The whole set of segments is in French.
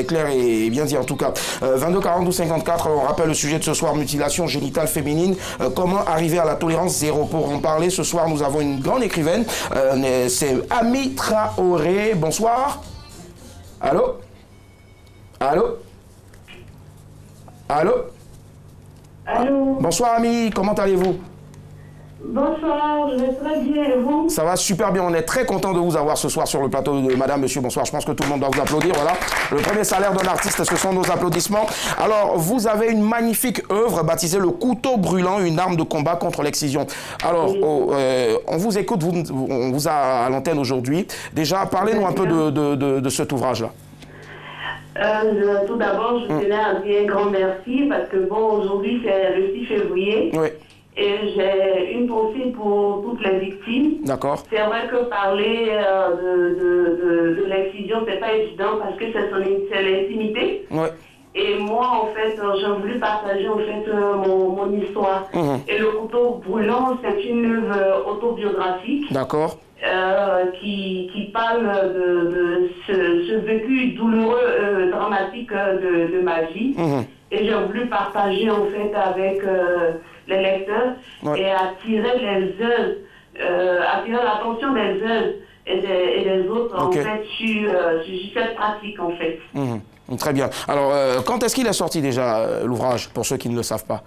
c'est clair et bien dit en tout cas. 22 42 54, on rappelle le sujet de ce soir, mutilation génitale féminine. Comment arriver à la tolérance zéro? Pour en parler, ce soir, nous avons une grande écrivaine. C'est Ami Traoré. Bonsoir. Allô? Allô? Allô? Allô? Bonsoir Ami, comment allez-vous? Bonsoir, je vais très bien et vous? Ça va super bien, on est très content de vous avoir ce soir sur le plateau de Madame, Monsieur, bonsoir. Je pense que tout le monde doit vous applaudir, voilà. Le premier salaire d'un artiste, ce sont nos applaudissements. Alors, vous avez une magnifique œuvre baptisée Le couteau brûlant, une arme de combat contre l'excision. Alors, oui. On vous écoute, on vous a à l'antenne aujourd'hui. Déjà, parlez-nous un peu de cet ouvrage-là. Tout d'abord, je tenais à dire un grand merci parce que bon, aujourd'hui, c'est le 6 février. Oui. Et j'ai une pensée pour toutes les victimes. D'accord. C'est vrai que parler de l'excision, c'est pas évident parce que c'est l'intimité. Oui. Et moi, en fait, j'ai voulu partager en fait mon histoire. Et Le couteau brûlant, c'est une œuvre autobiographique. D'accord. Qui parle de ce vécu douloureux, dramatique de ma vie. Et j'ai voulu partager en fait avec les lecteurs et attirer l'attention des uns et des autres en fait sur cette pratique en fait. Très bien. Alors, quand est-ce qu'il est sorti déjà l'ouvrage, pour ceux qui ne le savent pas?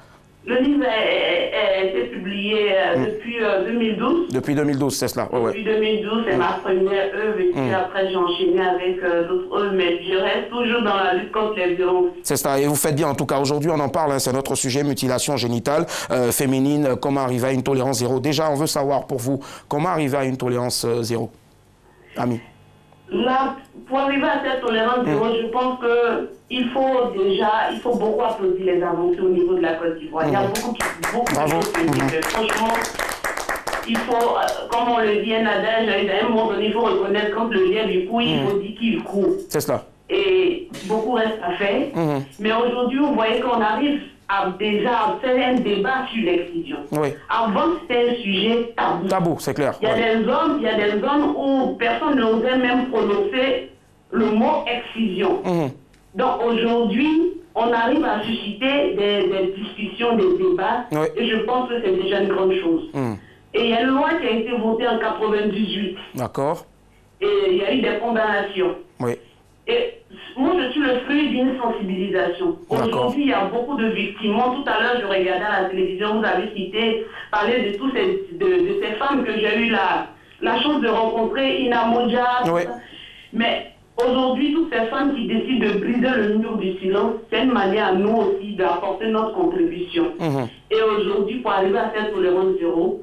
Le livre a été publié depuis 2012. Depuis 2012, c'est cela. Depuis 2012, c'est ma première œuvre. Et puis après, j'ai enchaîné avec d'autres œuvres. Mais je reste toujours dans la lutte contre les violences. C'est ça. Et vous faites bien. En tout cas, aujourd'hui, on en parle. Hein, c'est notre sujet, mutilation génitale féminine. Comment arriver à une tolérance zéro? Déjà, on veut savoir pour vous, comment arriver à une tolérance zéro? Ami. Là, pour arriver à cette tolérance zéro, je pense qu'il faut beaucoup applaudir les avancées au niveau de la Côte d'Ivoire. Il y a beaucoup de choses qui disent. Franchement, il faut, comme on le dit, un adage, à un moment donné, il faut reconnaître quand le lien du coup, il faut dire qu'il court. C'est cela. Et beaucoup reste à faire. Mais aujourd'hui, vous voyez qu'on arrive à déjà faire un débat sur l'excision. Oui. Avant, c'était un sujet tabou. Tabou, c'est clair. Il y a des zones où personne n'osait même prononcer le mot excision. Donc aujourd'hui, on arrive à susciter des discussions, des débats, et je pense que c'est déjà une grande chose. Et il y a une loi qui a été votée en 98. D'accord. Et il y a eu des condamnations. Oui. Et moi, je suis le fruit d'une sensibilisation. Aujourd'hui, il y a beaucoup de victimes. Moi, tout à l'heure, je regardais à la télévision, vous avez cité, parler de toutes ces femmes que j'ai eu la chance de rencontrer, Ina Modja. Oui. Mais aujourd'hui, toutes ces femmes qui décident de briser le mur du silence, c'est une manière à nous aussi d'apporter notre contribution. Et aujourd'hui, pour arriver à cette tolérance zéro,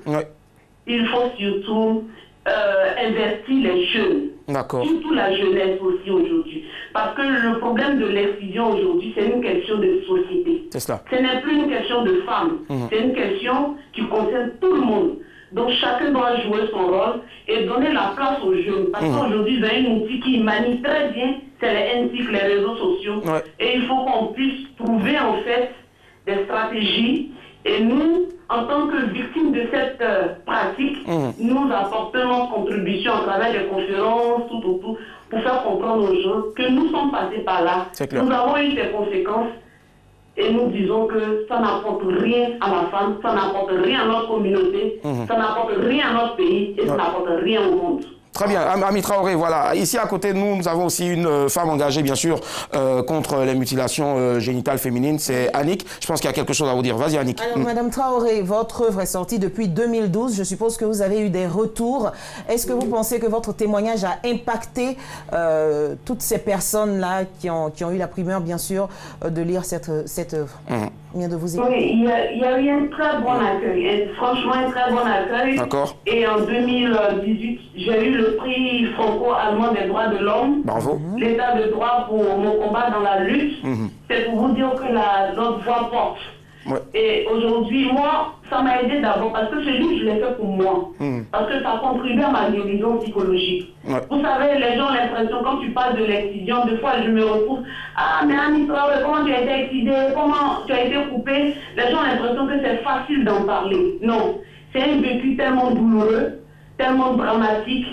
il faut surtout investir les jeunes. Surtout la jeunesse aussi aujourd'hui. Parce que le problème de l'excision aujourd'hui, c'est une question de société. C'est cela. Ce n'est plus une question de femmes. C'est une question qui concerne tout le monde. Donc chacun doit jouer son rôle et donner la place aux jeunes. Parce qu'aujourd'hui, il y a un outil qui manie très bien, c'est les NTIC, les réseaux sociaux. Et il faut qu'on puisse trouver en fait des stratégies. Et nous, en tant que victimes de cette pratique, nous apportons notre contribution à travers des conférences, tout, pour faire comprendre aux gens que nous sommes passés par là. Nous avons eu des conséquences et nous disons que ça n'apporte rien à la femme, ça n'apporte rien à notre communauté, ça n'apporte rien à notre pays et ça n'apporte rien au monde. Très bien, Ami Traoré, voilà. Ici à côté de nous, nous avons aussi une femme engagée, bien sûr, contre les mutilations génitales féminines. C'est Annick. Je pense qu'il y a quelque chose à vous dire. Vas-y, Annick. Alors, Madame Traoré, votre œuvre est sortie depuis 2012. Je suppose que vous avez eu des retours. Est-ce que vous pensez que votre témoignage a impacté toutes ces personnes-là qui ont eu la primeur, bien sûr, de lire cette œuvre? De vous écouter. Oui, il y a eu un très bon accueil. Franchement, un très bon accueil. D'accord. Et en 2018, j'ai eu le prix franco-allemand des droits de l'homme. Bravo. L'état de droit pour mon combat dans la lutte. C'est pour vous dire que notre voix porte. Et aujourd'hui, moi, ça m'a aidé d'abord parce que ce livre, je l'ai fait pour moi. Parce que ça contribue à ma guérison psychologique. Vous savez, les gens ont l'impression, quand tu parles de l'excision, des fois je me retrouve, ah, mais Ami Traoré, comment tu as été excidé, comment tu as été coupé? Les gens ont l'impression que c'est facile d'en parler. Non, c'est un vécu tellement douloureux, tellement dramatique.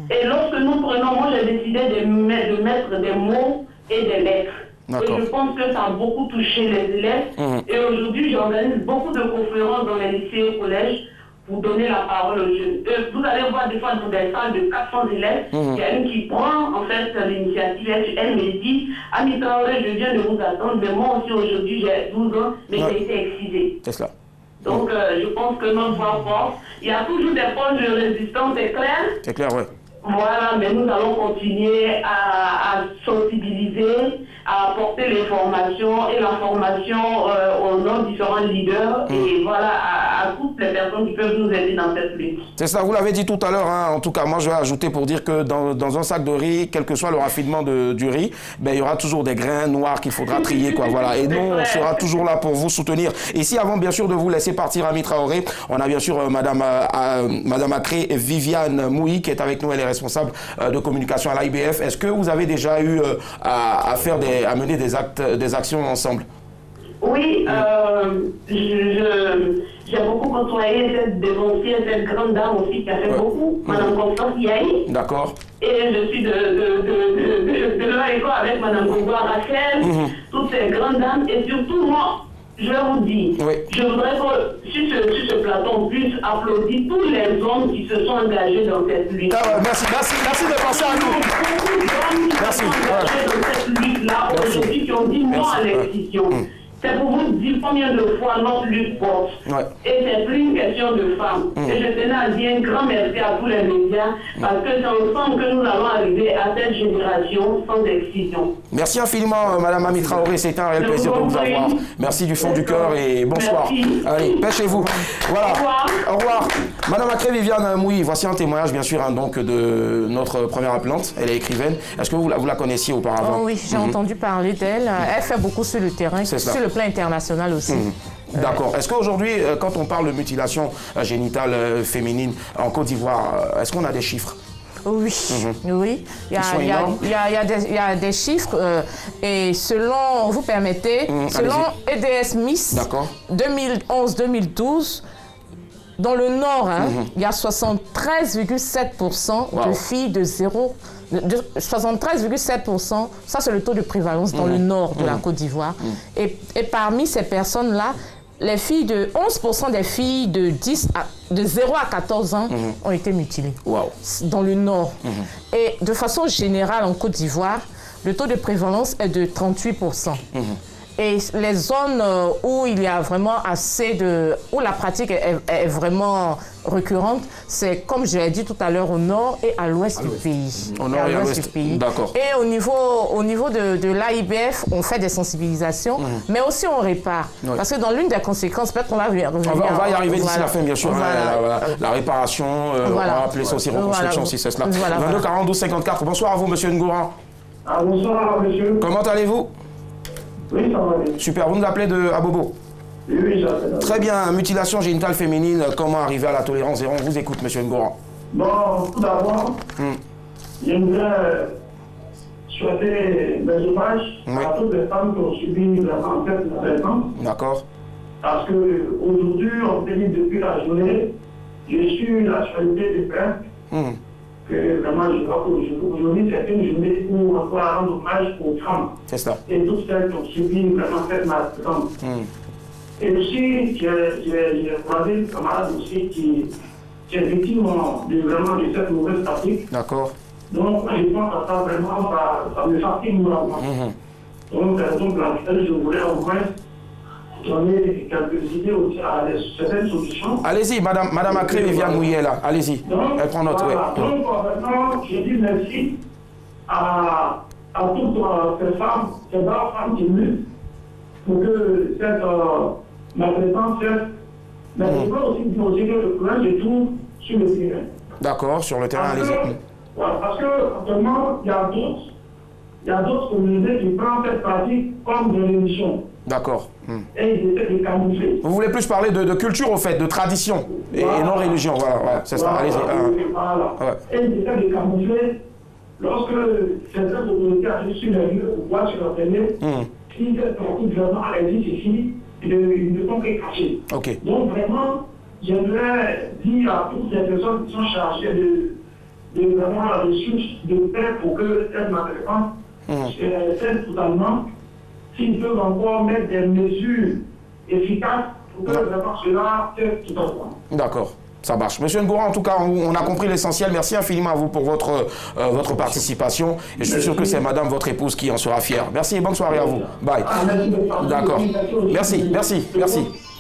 Et lorsque nous prenons, moi j'ai décidé de mettre des mots et des lettres. Et je pense que ça a beaucoup touché les élèves. Et aujourd'hui, j'organise beaucoup de conférences dans les lycées et collèges pour donner la parole aux jeunes. Vous allez voir des fois dans des salles de 400 élèves, il y a une qui prend en fait l'initiative, elle me dit « Ami Traoré, je viens de vous attendre, mais moi aussi aujourd'hui j'ai 12 ans, mais j'ai été excisée. » C'est cela. Donc je pense que notre voix forte, il y a toujours des points de résistance, c'est clair? C'est clair, oui. Voilà, mais nous allons continuer à sensibiliser, à apporter les formations et la formation aux nos différents leaders et voilà, à toutes les personnes qui peuvent nous aider dans cette lutte. C'est ça, vous l'avez dit tout à l'heure, hein. En tout cas, moi je vais ajouter pour dire que dans un sac de riz, quel que soit le raffinement du riz, ben, il y aura toujours des grains noirs qu'il faudra trier, quoi, voilà. Et nous, on sera toujours là pour vous soutenir. Ici, avant bien sûr de vous laisser partir, Ami Traoré, on a bien sûr Madame Akré Viviane Mouy qui est avec nous, elle est responsable de communication à l'IBF. Est-ce que vous avez déjà eu à mener des actions ensemble? Oui, j'ai beaucoup côtoyé cette dénoncière, cette grande dame aussi qui a fait beaucoup, Madame Constance Yahi. D'accord. Et je suis de leur école avec Madame Gougoua Rachel, toutes ces grandes dames, et surtout moi, je vous dis, je voudrais que sur ce plateau, on puisse applaudir tous les hommes qui se sont engagés dans cette lutte. Merci de penser à nous. Beaucoup d'hommes qui se sont engagés dans cette lutte-là aujourd'hui, qui ont dit non à l'excision. C'est pour vous dire combien de fois notre lutte porte. Et c'est plus une question de femmes. Et je tenais à dire un grand merci à tous les médias, parce que c'est ensemble que nous allons arriver à cette génération sans excision. Merci infiniment, Madame Ami Traoré. C'était un réel plaisir de vous avoir. Merci du fond du cœur et bonsoir. Allez, pêchez-vous. Voilà. Au revoir. Madame Akré Viviane Mouy, voici un témoignage, bien sûr, hein, donc, de notre première appelante. Elle est écrivaine. Est-ce que vous la connaissiez auparavant? Oui, j'ai entendu parler d'elle. Elle fait beaucoup sur le terrain, sur le plan international aussi. D'accord. Est-ce qu'aujourd'hui, quand on parle de mutilation génitale féminine en Côte d'Ivoire, est-ce qu'on a des chiffres? Oui, oui. Il y a des chiffres et selon, vous permettez, selon EDS Miss 2011-2012, dans le Nord, il y a 73,7% de filles de 73,7%, ça c'est le taux de prévalence dans le Nord de la Côte d'Ivoire. Et parmi ces personnes-là, les filles 11% des filles de 0 à 14 ans ont été mutilées dans le Nord. Et de façon générale, en Côte d'Ivoire, le taux de prévalence est de 38%. Et les zones où il y a vraiment où la pratique est vraiment récurrente, c'est comme je l'ai dit tout à l'heure, au nord et à l'ouest du pays. Au nord et à l'ouest du pays. D'accord. Et au niveau de l'AIBF, on fait des sensibilisations, mais aussi on répare. Parce que dans l'une des conséquences, peut-être qu'on va y arriver. On va y arriver d'ici la fin, bien sûr. La réparation, on va appeler ça aussi reconstruction, si c'est cela. 22 42 54. Bonsoir à vous, monsieur Ngoura. Bonsoir, monsieur. Comment allez-vous? Oui, ça va bien. Super, vous nous appelez de Abobo? Oui, j'appelle. Très bien, mutilation génitale féminine, comment arriver à la tolérance zéro? On vous écoute, monsieur Ngoran. Bon, tout d'abord, j'aimerais souhaiter mes hommages à toutes les femmes qui ont subi vraiment cette maltraitance. D'accord. Parce qu'aujourd'hui, on peut dire depuis la journée, je suis l'actualité des presse. Que vraiment, je crois qu'aujourd'hui, c'est une journée où on doit rendre hommage aux femmes. C'est ça. Et toutes celles qui ont subi vraiment cette maltraitance. Et aussi, j'ai croisé une camarade aussi qui est victime de cette mauvaise pratique. D'accord. Donc, je pense à ça vraiment, ça me fatigue vraiment. Donc, je voulais au moins donner quelques idées aussi à certaines solutions. Allez-y, Madame Akré Viviane Mouy est là. Allez-y. Elle prend note. Voilà. Donc, maintenant, je dis merci à toutes ces femmes, ces braves femmes qui luttent pour que cette maltraitance cesse. Mais je peux aussi dire que le problème se trouve sur le terrain. D'accord, sur le terrain, allez-y. Voilà, parce qu'actuellement, il y a d'autres communautés qui prennent cette pratique comme de l'émission. D'accord. Et ils essaient de camoufler. Vous voulez plus parler de culture, au fait, de tradition et non religion. Voilà, c'est ça. Allez-y. Voilà. Et ils essaient de camoufler. Lorsque certaines communautés arrivent sur les lieux ou voient sur la télé, s'ils sont sortis vraiment à l'existe ici, ils ne sont que cachés. Donc vraiment, j'aimerais dire à toutes les personnes qui sont chargées de vraiment la ressource de paix pour que cette maltraitance celle totalement, s'ils peuvent encore mettre des mesures efficaces pour que vraiment cela fait tout en temps. D'accord. Ça marche. Monsieur Ngora, en tout cas, on a compris l'essentiel. Merci infiniment à vous pour votre participation. Et je suis sûr que c'est madame, votre épouse, qui en sera fière. Merci et bonne soirée à vous. Bye. D'accord.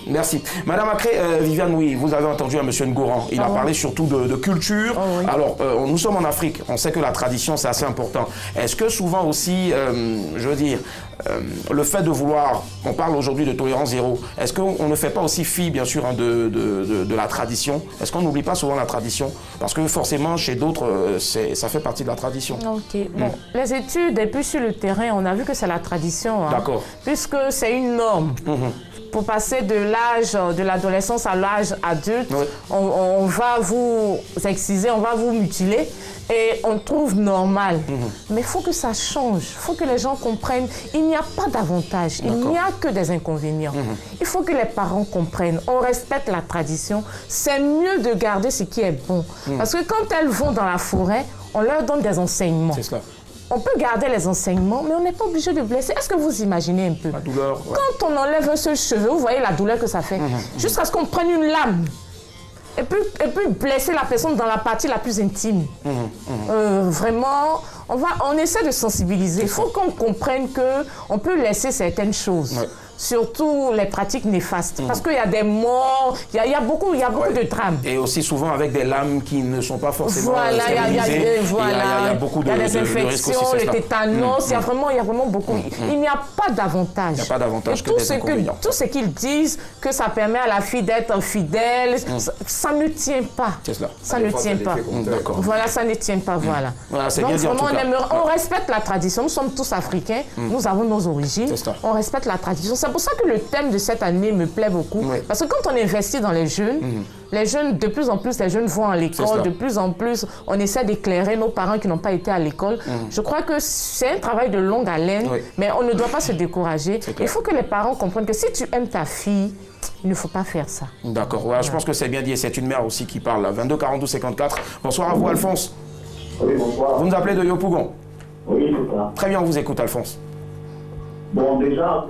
Merci. Madame Akré, Viviane, oui, vous avez entendu à monsieur Ngoran. Il a parlé surtout de culture. Oui. Alors, nous sommes en Afrique. On sait que la tradition, c'est assez important. Est-ce que souvent aussi, je veux dire, le fait de vouloir, on parle aujourd'hui de tolérance zéro, est-ce qu'on ne fait pas aussi fi, bien sûr, hein, de la tradition? Est-ce qu'on n'oublie pas souvent la tradition? Parce que forcément, chez d'autres, ça fait partie de la tradition. Ok. Bon, les études, et puis sur le terrain, on a vu que c'est la tradition. Hein, d'accord. Puisque c'est une norme. Pour passer de l'âge de l'adolescence à l'âge adulte, oui. on va vous exciser, on va vous mutiler et on trouve normal. Mais il faut que ça change, il faut que les gens comprennent, il n'y a pas d'avantage, il n'y a que des inconvénients. Il faut que les parents comprennent, on respecte la tradition, c'est mieux de garder ce qui est bon. Parce que quand elles vont dans la forêt, on leur donne des enseignements. C'est cela. On peut garder les enseignements, mais on n'est pas obligé de blesser. Est-ce que vous imaginez un peu? La douleur. Ouais. Quand on enlève un seul cheveu, vous voyez la douleur que ça fait. Jusqu'à ce qu'on prenne une lame et puis blesser la personne dans la partie la plus intime. Vraiment, on essaie de sensibiliser. Il faut qu'on comprenne qu'on peut laisser certaines choses. Ouais. Surtout les pratiques néfastes. Parce qu'il y a des morts, il y a beaucoup de drames. Et aussi souvent avec des lames qui ne sont pas forcément stérilisées. Il y a beaucoup de des infections, le tétanos, il y a vraiment beaucoup. Il n'y a pas d'avantage. Il n'y a pas d'avantage que des inconvénients. Tout ce qu'ils disent, que ça permet à la fille d'être fidèle, ça ne tient pas. C'est cela. Ça ne tient pas. Voilà, ça ne tient pas, voilà. C'est bien dit en tout cas. On respecte la tradition, nous sommes tous africains, nous avons nos origines, on respecte la tradition. C'est pour ça que le thème de cette année me plaît beaucoup. Oui. Parce que quand on investit dans les jeunes, de plus en plus, les jeunes vont à l'école, de plus en plus, on essaie d'éclairer nos parents qui n'ont pas été à l'école. Je crois que c'est un travail de longue haleine, mais on ne doit pas se décourager. Il faut que les parents comprennent que si tu aimes ta fille, il ne faut pas faire ça. D'accord, ouais, je pense que c'est bien dit. C'est une mère aussi qui parle. 22 42 54. Bonsoir à vous, Alphonse. Oui, bonsoir. Vous nous appelez de Yopougon? Oui, c'est ça. Très bien, on vous écoute, Alphonse. Bon, déjà,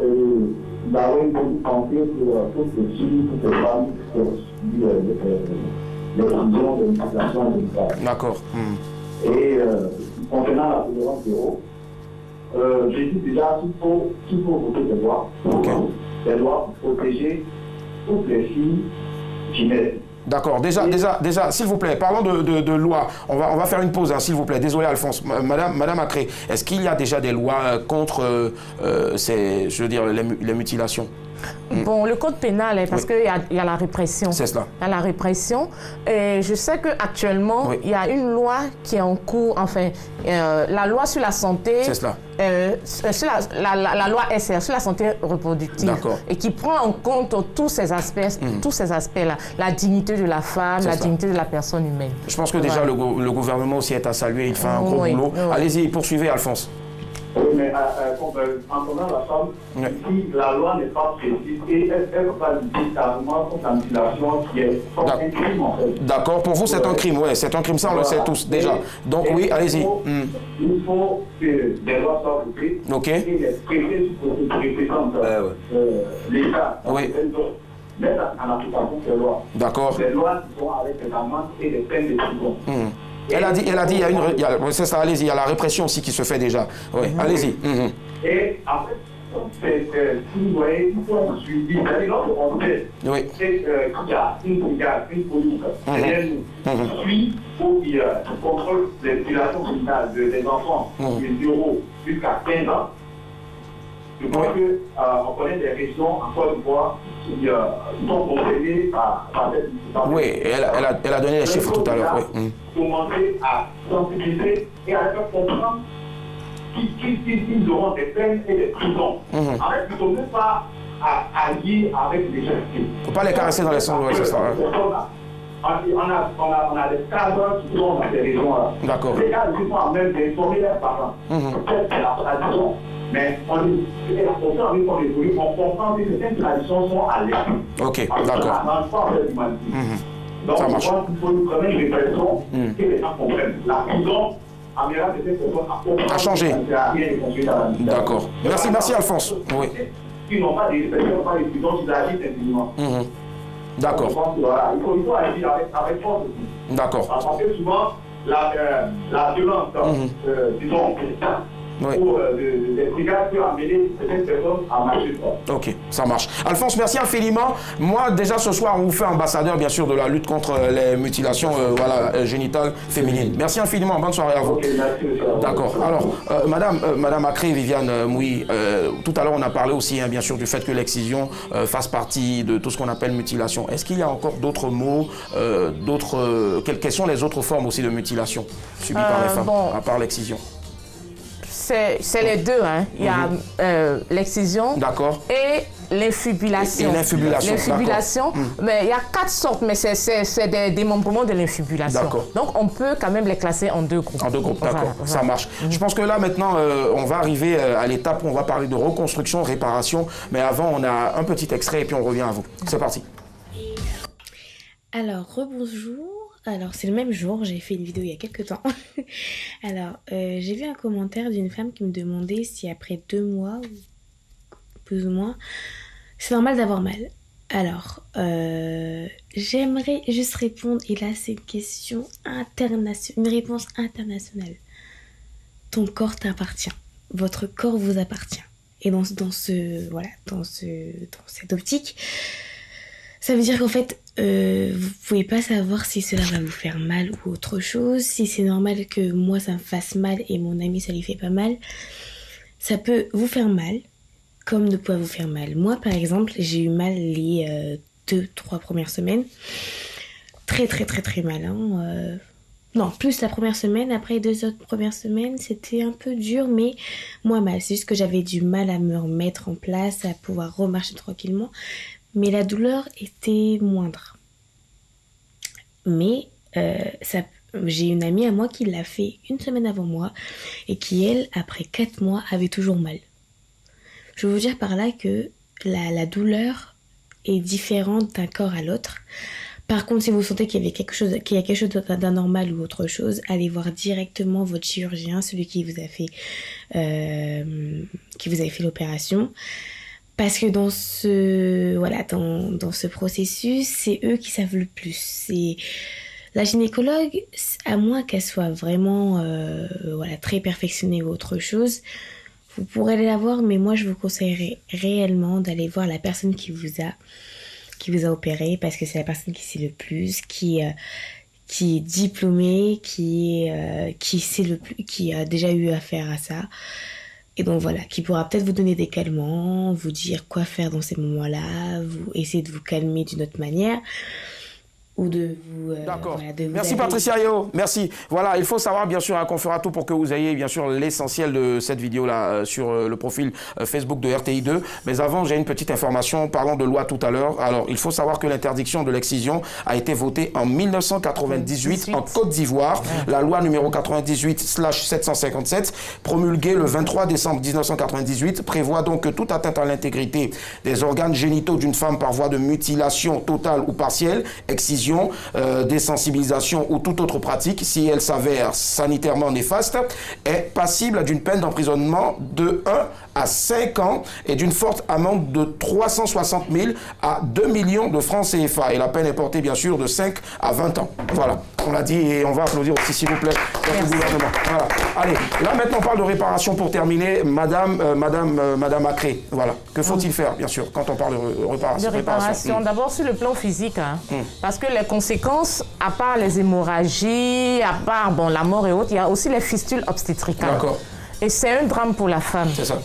d'avoir une bonne pensée pour toutes les filles, toutes les femmes qui ont subi les visions de l'éducation de l'État. D'accord. Et concernant la tolérance zéro, j'ai dit déjà qu'il faut voter des lois. Des lois pour protéger toutes les filles qui naissent. D'accord. Déjà, s'il vous plaît, parlons de loi. On va faire une pause, hein, s'il vous plaît. Désolé, Alphonse. Madame Akré, est-ce qu'il y a déjà des lois contre les mutilations? Bon, le code pénal, parce qu'il y a la répression. C'est cela. Il y a la répression. Et je sais qu'actuellement, il y a une loi qui est en cours, enfin, la loi sur la santé. C'est cela. La loi SR, sur la santé reproductive. Et qui prend en compte tous ces aspects-là. La dignité de la femme, la dignité de la personne humaine. Je pense que déjà, le gouvernement aussi est à saluer. Il fait un gros boulot. Allez-y, poursuivez, Alphonse. Oui, mais en prenant la femme, si la loi n'est pas précise, et elle ne peut pas dire carrément contre la mutilation qui est un crime, en fait. D'accord, pour vous, c'est un crime, oui, c'est un crime, ça on le sait tous, déjà. Donc, oui, allez-y. Il faut que des lois soient votées, et les préfets représentent l'État, mettre en application ces lois. D'accord. Des lois qui sont avec des amendes et des peines de prison. Elle a dit, c'est ça, allez-y, il y a la répression aussi qui se fait déjà. Oui, allez-y. Et après, si vous voyez, il faut un suivi. C'est-à-dire, lorsqu'on sait qu'il y a une brigade, une police, derrière nous, qui suit ou qui contrôle les violations criminelles des enfants de 0 jusqu'à 15 ans, je crois qu'on connaît des régions en Côte d'Ivoire qui sont concédées par cette institution. Oui, elle a donné les chiffres tout à l'heure. Commencer à sensibiliser et à faire comprendre qu'ils auront des peines et des prisons. En fait, il ne faut même pas agir avec les gens. Il ne faut pas les caresser dans les sanglots, c'est ça. On a des cadres qui sont dans ces régions-là. D'accord. Les cadres qui sont même d'informer leurs parents. Peut-être c'est la tradition. Mais on comprend que certaines traditions sont à l'air. Ok, d'accord. Donc, je pense qu'il faut une première réflexion que les gens comprennent. La prison, amènera peut-être à changer. D'accord. Merci Alphonse. Oui. Ils n'ont pas d'expérience, donc ils agissent intelligemment. D'accord. Voilà, il faut agir avec force. D'accord. Parce que souvent, la violence, disons, pour des brigades peut amener certaines personnes à marcher. Ok, ça marche. Alphonse, merci infiniment. Moi, déjà ce soir, on vous fait ambassadeur, bien sûr, de la lutte contre les mutilations génitales féminines. Merci infiniment. Bonne soirée à vous. Okay, d'accord. Alors, Madame Akré, Viviane Mouy, tout à l'heure, on a parlé aussi, bien sûr, du fait que l'excision fasse partie de tout ce qu'on appelle mutilation. Est-ce qu'il y a encore d'autres mots, quelles sont les autres formes aussi de mutilation subies par les femmes, à part l'excision? C'est les deux, hein. Il y a l'excision et l'infibulation. L'infibulation, mais il y a 4 sortes, mais c'est des démembrements de l'infibulation. Donc on peut quand même les classer en 2 groupes. En 2 groupes, d'accord, ça marche. Je pense que là maintenant, on va arriver à l'étape où on va parler de reconstruction, réparation, mais avant on a un petit extrait et puis on revient à vous. C'est parti. Alors, rebonjour. Alors, c'est le même jour, j'ai fait une vidéo il y a quelques temps. Alors, j'ai vu un commentaire d'une femme qui me demandait si après 2 mois, plus ou moins, c'est normal d'avoir mal. Alors, j'aimerais juste répondre, et là c'est une question internationale, une réponse internationale. Ton corps t'appartient, votre corps vous appartient. Et dans cette optique, ça veut dire qu'en fait, vous pouvez pas savoir si cela va vous faire mal ou autre chose. Si c'est normal que moi ça me fasse mal et mon ami ça lui fait pas mal, ça peut vous faire mal comme ne pas vous faire mal. Moi par exemple, j'ai eu mal les 2-3 premières semaines. Très mal. Hein. Non, plus la première semaine. Après les 2 autres premières semaines, c'était un peu dur, mais moins mal. C'est juste que j'avais du mal à me remettre en place, à pouvoir remarcher tranquillement. Mais la douleur était moindre. Mais j'ai une amie à moi qui l'a fait 1 semaine avant moi et qui, elle, après 4 mois, avait toujours mal. Je veux vous dire par là que la douleur est différente d'un corps à l'autre. Par contre, si vous sentez qu'il y a quelque chose d'anormal ou autre chose, allez voir directement votre chirurgien, celui qui vous a fait l'opération. Parce que dans ce processus, c'est eux qui savent le plus. La gynécologue, à moins qu'elle soit vraiment très perfectionnée ou autre chose, vous pourrez la voir, mais moi je vous conseillerais réellement d'aller voir la personne qui vous a opéré, parce que c'est la personne qui sait le plus, qui est diplômée, qui a déjà eu affaire à ça. Et donc voilà, qui pourra peut-être vous donner des calmants, vous dire quoi faire dans ces moments-là, vous essayer de vous calmer d'une autre manière. Ou de vous... D'accord. Merci Patricia Yo, merci. Voilà, il faut savoir bien sûr qu'on fera tout pour que vous ayez bien sûr l'essentiel de cette vidéo-là sur le profil Facebook de RTI2. Mais avant, j'ai une petite information parlant de loi tout à l'heure. Alors, il faut savoir que l'interdiction de l'excision a été votée en 1998 en Côte d'Ivoire. La loi numéro 98/757, promulguée le 23 décembre 1998, prévoit donc que toute atteinte à l'intégrité des organes génitaux d'une femme par voie de mutilation totale ou partielle, excision, désensibilisation ou toute autre pratique, si elle s'avère sanitairement néfaste, est passible d'une peine d'emprisonnement de 1 à 5 ans et d'une forte amende de 360 000 à 2 millions de francs CFA. Et la peine est portée, bien sûr, de 5 à 20 ans. Voilà, on l'a dit et on va applaudir aussi, s'il vous plaît, le gouvernement. Voilà. Allez, là maintenant, on parle de réparation pour terminer. Madame Akré, voilà. Que faut-il faire, bien sûr, quand on parle de réparation? D'abord, sur le plan physique, hein, parce que les conséquences, à part les hémorragies, à part la mort et autres, il y a aussi les fistules obstétricales. D'accord. Et c'est un drame pour la femme. C'est ça.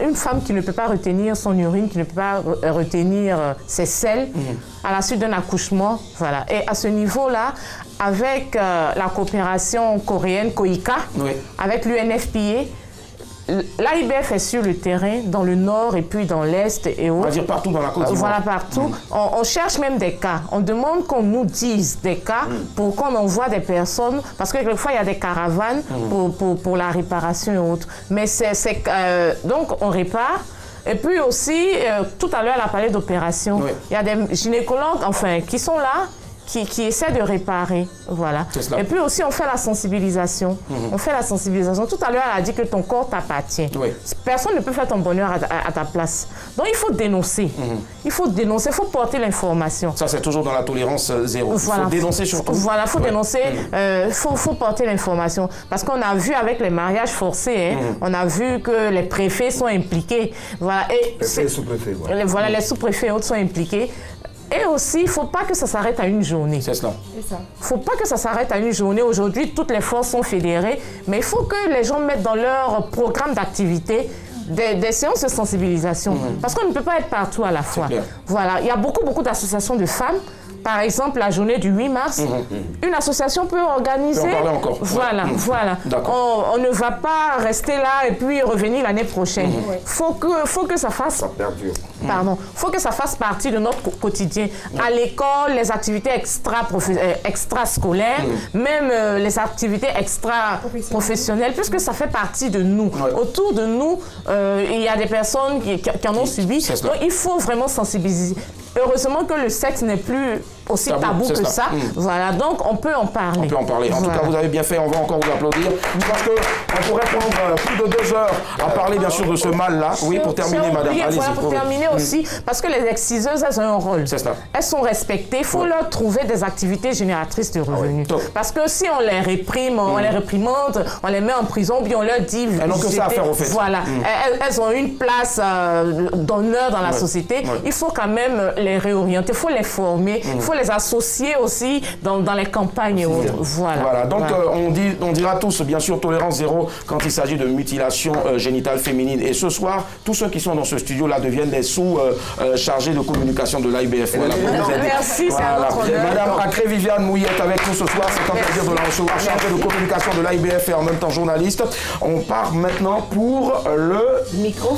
Une femme qui ne peut pas retenir son urine, qui ne peut pas retenir ses selles à la suite d'un accouchement. Voilà. Et à ce niveau-là, avec la coopération coréenne COICA, avec l'UNFPA, l'AIBF est sur le terrain, dans le nord et puis dans l'est et autres. On va dire partout dans la Côte d'Ivoire. Voilà, partout. On cherche même des cas. On demande qu'on nous dise des cas pour qu'on envoie des personnes, parce que quelquefois il y a des caravanes pour la réparation et autres. Mais donc on répare. Et puis aussi, tout à l'heure elle a parlé d'opération. Il y a des gynécologues, qui sont là, qui essaie de réparer. Voilà. Et puis aussi, on fait la sensibilisation. On fait la sensibilisation. Tout à l'heure, elle a dit que ton corps t'appartient. Personne ne peut faire ton bonheur à ta place. Donc, il faut dénoncer. Il faut dénoncer, il faut porter l'information. Ça, c'est toujours dans la tolérance zéro. Voilà. Il faut dénoncer surtout. Voilà, il faut dénoncer, faut porter l'information. Parce qu'on a vu avec les mariages forcés, on a vu que les préfets sont impliqués. Voilà. Et les sous-préfets. Voilà, les sous-préfets et autres sont impliqués. Et aussi, il ne faut pas que ça s'arrête à une journée. C'est cela. Il ne faut pas que ça s'arrête à une journée. Aujourd'hui, toutes les forces sont fédérées, mais il faut que les gens mettent dans leur programme d'activité des séances de sensibilisation. Parce qu'on ne peut pas être partout à la fois. Voilà. Il y a beaucoup d'associations de femmes. Par exemple, la journée du 8 mars, une association peut organiser... On peut en parler encore. Voilà, voilà. On ne va pas rester là et puis revenir l'année prochaine. Faut que ça fasse... Pardon. Faut que ça fasse partie de notre quotidien. À l'école, les activités extrascolaires, même les activités extra-professionnelles, puisque ça fait partie de nous. Autour de nous, il y a des personnes qui en ont subi. Donc, il faut vraiment sensibiliser. Heureusement que le sexe n'est plus aussi tabou que ça. Voilà, donc on peut en parler. On peut en parler. En tout cas, vous avez bien fait, on va encore vous applaudir. Je pense qu'on pourrait prendre plus de 2 heures à parler bien sûr de ce mal-là. Oui, pour terminer, madame. Voilà, pour terminer aussi, parce que les exciseuses, elles ont un rôle. C'est ça. Elles sont respectées. Il faut leur trouver des activités génératrices de revenus. Parce que si on les réprime, on les réprimande, on les met en prison, puis on leur dit... Elles n'ont que ça à faire, au fait. Voilà. Elles ont une place d'honneur dans la société. Il faut quand même les réorienter, il faut les former, il faut les associer aussi dans les campagnes et autres. Voilà. Donc on dira tous, bien sûr, tolérance zéro quand il s'agit de mutilation génitale féminine. Et ce soir, tous ceux qui sont dans ce studio-là deviennent des sous-chargés de communication de l'AIBF. Voilà, merci, c'est un autre honneur. Madame Racré Viviane Mouillet avec nous ce soir, c'est un plaisir de la recevoir, chargée de communication de l'AIBF et en même temps journaliste. On part maintenant pour le micro